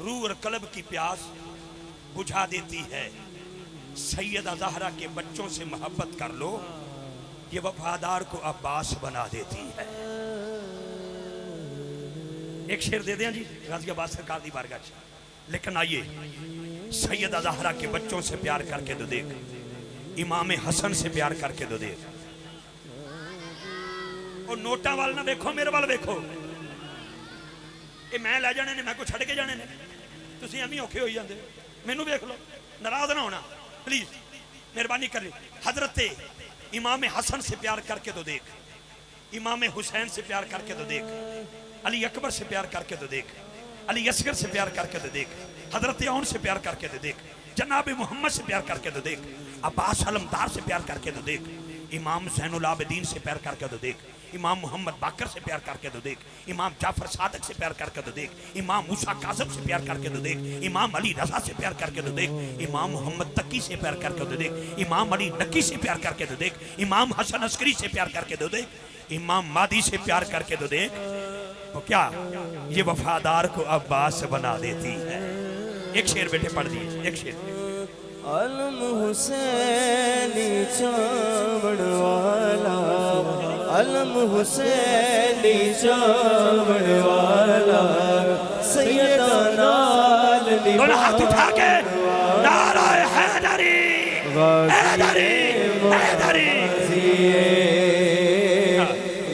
روح اور قلب کی پیاس بجھا دیتی ہے۔ سیدہ زہرا کے بچوں سے محبت کر لو، یہ وفادار کو عباس بنا دیتی ہے۔ ایک شعر دے دیں جی غازی عباس سرکار دی بارگاہ چ، لیکن آئیے سیدہ زہرا کے بچوں سے پیار کر کے تو دیکھ، امام حسن سے پیار کر کے تو دیکھ۔ اور نوٹاں وال نہ دیکھو، میرے وال دیکھو، یہ میں لے جانے نے، میں کو چھڑ کے جانے نے، تسی امی اوکھے ہوئی جاندے، مینوں دیکھ لو، ناراض نہ ہونا پلیز، مہربانی کر لی۔ حضرت امام حسن سے پیار کر کے تو دیکھ، امام حسین سے پیار کر کے تو دیکھ، علی اکبر سے پیار کر کے تو دیکھ، علی اصغر سے پیار کر کے تو دیکھ، حضرت عون سے پیار کر کے تو دیکھ، جناب محمد سے پیار کر کے تو دیکھ، عباس علمدار سے پیار کر کے تو دیکھ، امام زین العابدین سے پیار کر کے تو دیکھ، امام محمد باقر سے پیار کر کے تو دیکھ، امام جعفر صادق سے پیار کر کے تو دیکھ، امام موسیٰ کاظم سے پیار کر کے تو دیکھ، امام علی رضا سے پیار کر کے تو دیکھ، امام محمد تقی سے پیار کر کے تو دیکھ، امام علی نقی سے پیار کر کے تو دیکھ، امام حسن عسکری سے پیار کر کے تو دیکھ، امام مہدی سے پیار کر کے تو دیکھ، تو کیا یہ وفادار کو عباس بنا دیتی ہے۔ ایک شعر بیٹے پڑھ دیئے، ایک شعر۔ علم حسینی چاوڑ والا، علم حسینی چاوڑ والا، سیدہ نال دونوں ہاتھ اٹھا کے نعرہ حیدری حیدری حیدری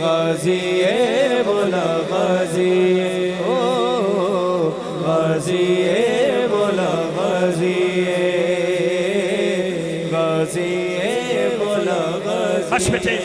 غازی بولا غازی، غازی بولا غازی، غازی بولا غازی۔ بس بیٹے